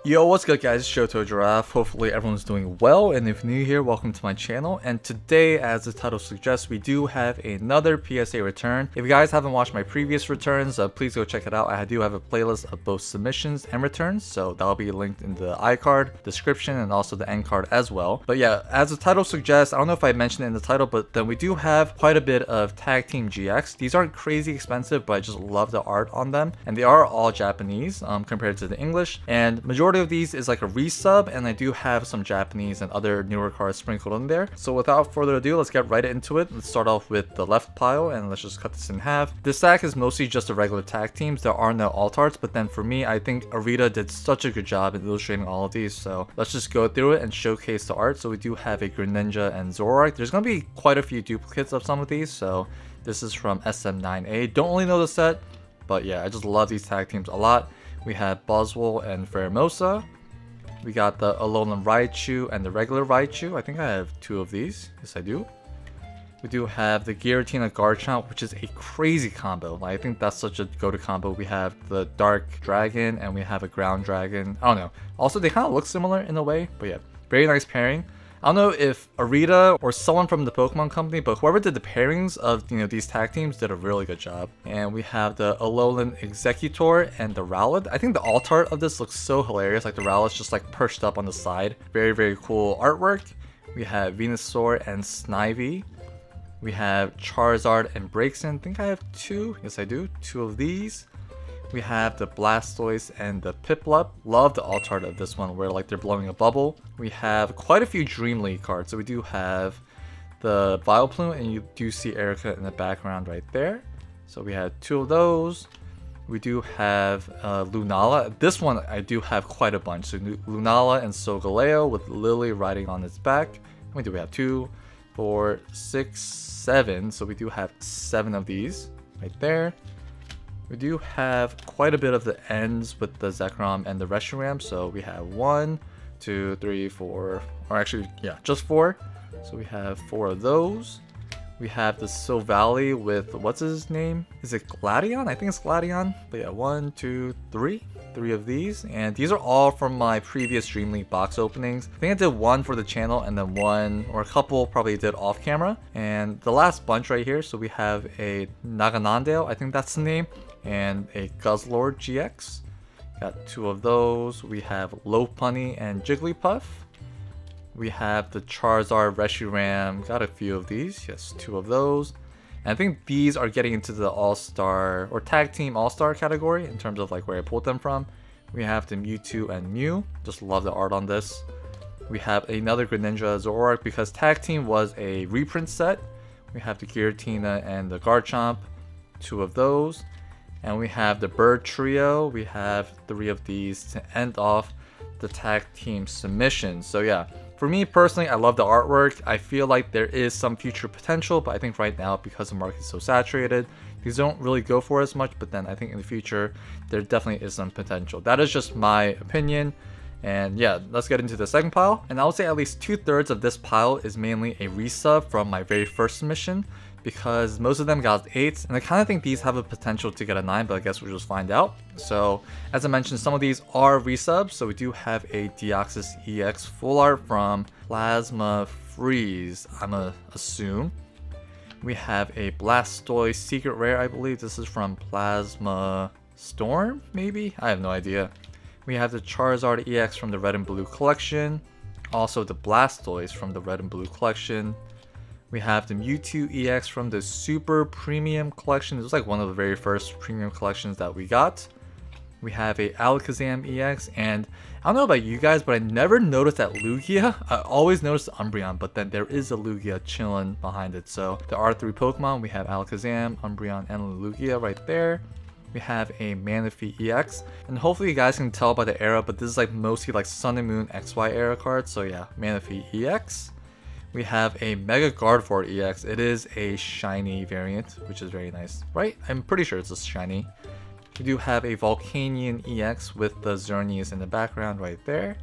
Yo, what's good guys, it's Shoto Giraffe. Hopefully everyone's doing well, and if new here, welcome to my channel. And today, as the title suggests, we do have another PSA return. If you guys haven't watched my previous returns, please go check it out. I do have a playlist of both submissions and returns, so that'll be linked in the iCard, description, and also the end card as well. But yeah, as the title suggests, I don't know if I mentioned it in the title, but then we do have quite a bit of Tag Team GX. These aren't crazy expensive, but I just love the art on them, and they are all Japanese compared to the English, and majority of these is like a resub, and I do have some Japanese and other newer cards sprinkled in there. So without further ado, let's get right into it. Let's start off with the left pile, and let's just cut this in half. This stack is mostly just the regular tag teams. There are no alt arts, but then for me, I think Arita did such a good job in illustrating all of these, so let's just go through it and showcase the art. So we do have a Greninja and Zoroark. There's gonna be quite a few duplicates of some of these, so this is from SM9A. Don't really know the set, but yeah, I just love these tag teams a lot. We have Boswell and Pheromosa. We got the Alolan Raichu and the regular Raichu. I think I have two of these. Yes, I do. We do have the Giratina Garchomp, which is a crazy combo. Like, I think that's such a go-to combo. We have the Dark Dragon and we have a Ground Dragon. I don't know. Also, they kind of look similar in a way, but yeah, very nice pairing. I don't know if Arita or someone from the Pokemon company, but whoever did the pairings of these tag teams did a really good job. And we have the Alolan Executor and the Rowlet. I think the alt art of this looks so hilarious. Like the Rowlet's just like perched up on the side. Very, very cool artwork. We have Venusaur and Snivy. We have Charizard and Braixen. I think I have two. Yes, I do. Two of these. We have the Blastoise and the Piplup. Love the alt art of this one where like they're blowing a bubble. We have quite a few Dream League cards. So we do have the Vileplume, and you do see Erica in the background right there. So we have two of those. We do have Lunala. This one I do have quite a bunch. So Lunala and Solgaleo with Lily riding on its back. How many do we have? 2, 4, 6, 7. So we do have 7 of these right there. We do have quite a bit of the ends with the Zekrom and the Reshiram. So we have 1, 2, 3, 4, or actually, yeah, just 4. So we have 4 of those. We have the Silvally with, what's his name? Is it Gladion? I think it's Gladion. But yeah, 1, 2, 3. 3 of these. And these are all from my previous Dream League box openings. I think I did one for the channel and then one or a couple probably did off camera. And the last bunch right here, so we have a Naganandale, I think that's the name, and a Guzzlord GX. Got 2 of those. We have Lopunny and Jigglypuff. We have the Charizard Reshiram. Got a few of these. Yes, 2 of those. And I think these are getting into the All-Star or Tag Team All-Star category in terms of like where I pulled them from. We have the Mewtwo and Mew. Just love the art on this. We have another Greninja Zoroark because Tag Team was a reprint set. We have the Giratina and the Garchomp. 2 of those. And we have the Bird Trio. We have 3 of these to end off the Tag Team submissions. So yeah, for me personally, I love the artwork. I feel like there is some future potential, but I think right now, because the market is so saturated, these don't really go for as much. But then I think in the future, there definitely is some potential. That is just my opinion. And yeah, let's get into the second pile. And I would say at least 2/3 of this pile is mainly a resub from my very first submission, because most of them got 8s, and I kind of think these have a potential to get a 9, but I guess we'll just find out. So as I mentioned, some of these are resubs. So we do have a Deoxys EX full art from Plasma Freeze, I'm gonna assume. We have a Blastoise secret rare, I believe this is from Plasma Storm, maybe? I have no idea. We have the Charizard EX from the Red and Blue collection. Also the Blastoise from the Red and Blue collection. We have the Mewtwo EX from the Super Premium collection. This was like one of the very first premium collections that we got. We have a Alakazam EX, and I don't know about you guys, but I never noticed that Lugia. I always noticed the Umbreon, but then there is a Lugia chilling behind it. So there are 3 Pokemon. We have Alakazam, Umbreon, and Lugia right there. We have a Manaphy EX, and hopefully you guys can tell by the era, but this is like mostly like Sun and Moon XY era cards. So yeah, Manaphy EX. We have a Mega Gardevoir EX. It is a shiny variant, which is very nice, right? I'm pretty sure it's a shiny. We do have a Volcanion EX with the Xerneas in the background right there.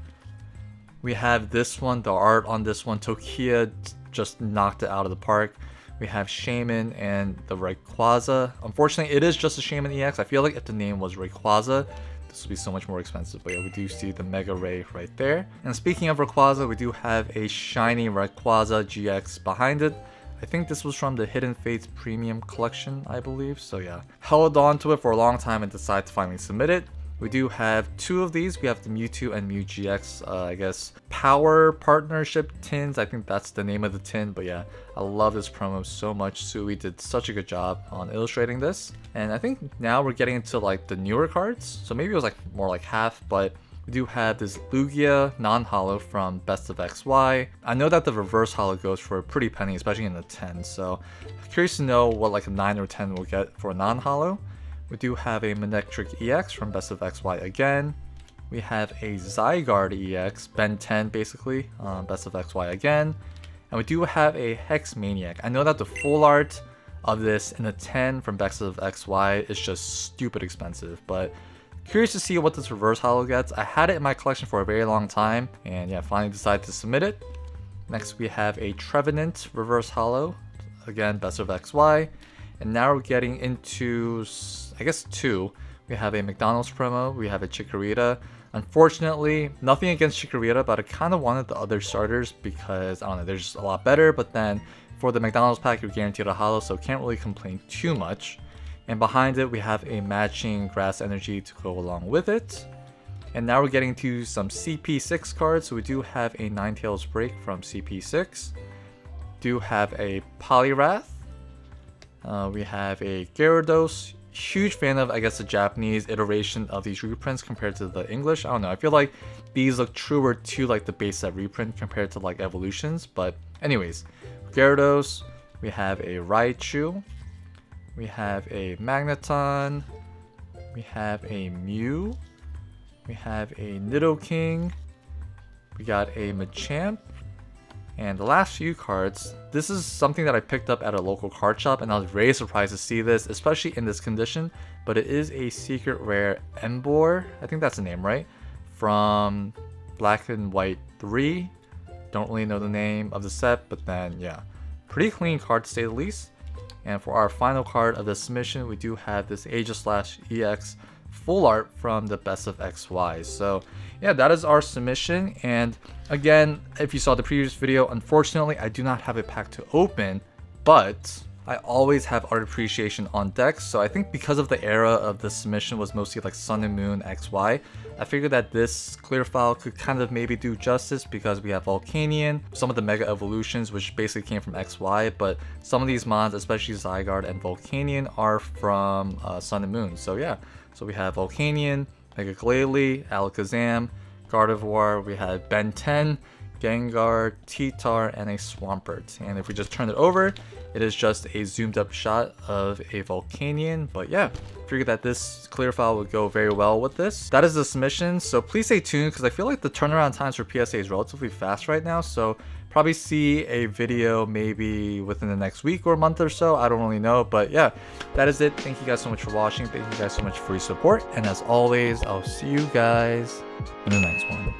We have this one, the art on this one, Tokia just knocked it out of the park. We have Shaman and the Rayquaza. Unfortunately, it is just a Shaman EX. I feel like if the name was Rayquaza, this will be so much more expensive. But yeah, we do see the Mega Ray right there. And speaking of Rayquaza, we do have a shiny Rayquaza GX behind it. I think this was from the Hidden Fates Premium Collection, I believe. So yeah, held on to it for a long time and decided to finally submit it. We do have 2 of these. We have the Mewtwo and Mew GX, I guess, Power Partnership tins. I think that's the name of the tin. But yeah, I love this promo so much. Sui did such a good job on illustrating this. And I think now we're getting into like the newer cards. So maybe it was like more like half, but we do have this Lugia non-holo from Best of XY. I know that the reverse holo goes for a pretty penny, especially in the 10. So curious to know what like a 9 or 10 we'll get for a non-holo. We do have a Manectric EX from Best of XY again. We have a Zygarde EX, Ben 10 basically, Best of XY again. And we do have a Hex Maniac. I know that the full art of this in the 10 from Best of XY is just stupid expensive, but curious to see what this reverse holo gets. I had it in my collection for a very long time, and yeah, finally decided to submit it. Next we have a Trevenant reverse holo, again Best of XY. And now we're getting into, I guess, 2. We have a McDonald's promo, we have a Chikorita. Unfortunately, nothing against Chikorita, but I kind of wanted the other starters because, I don't know, they're just a lot better. But then for the McDonald's pack, you're guaranteed a holo, so can't really complain too much. And behind it, we have a matching Grass Energy to go along with it. And now we're getting to some CP6 cards. So we do have a Ninetales Break from CP6. Do have a Poliwrath. We have a Gyarados. Huge fan of, I guess, the Japanese iteration of these reprints compared to the English. I don't know, I feel like these look truer to like the base set reprint compared to like evolutions. But anyways, Gyarados. We have a Raichu. We have a Magneton. We have a Mew. We have a Nidoking. We got a Machamp. And the last few cards, this is something that I picked up at a local card shop, and I was very surprised to see this, especially in this condition. But it is a secret rare Emboar, I think that's the name, right? From Black and White 3. Don't really know the name of the set, but then yeah, pretty clean card to say the least. And for our final card of the submission, we do have this Aegislash-EX full art from the Best of XY. So yeah, that is our submission. And again, if you saw the previous video, unfortunately I do not have a pack to open, but I always have art appreciation on deck. So I think because of the era of the submission was mostly like Sun and Moon XY, I figured that this clear file could kind of maybe do justice because we have Volcanion, some of the Mega Evolutions which basically came from XY, but some of these mons, especially Zygarde and Volcanion, are from Sun and Moon. So yeah, so we have Volcanion, Mega Glalie, Alakazam, Gardevoir, we had Ben 10, Gengar, T-Tar, and a Swampert. And if we just turn it over, it is just a zoomed up shot of a Volcanion. But yeah, figured that this clear file would go very well with this. That is the submission, so please stay tuned because I feel like the turnaround times for PSA is relatively fast right now. So probably see a video maybe within the next week or month or so. I don't really know, but yeah, that is it. Thank you guys so much for watching. Thank you guys so much for your support. And as always, I'll see you guys in the next one.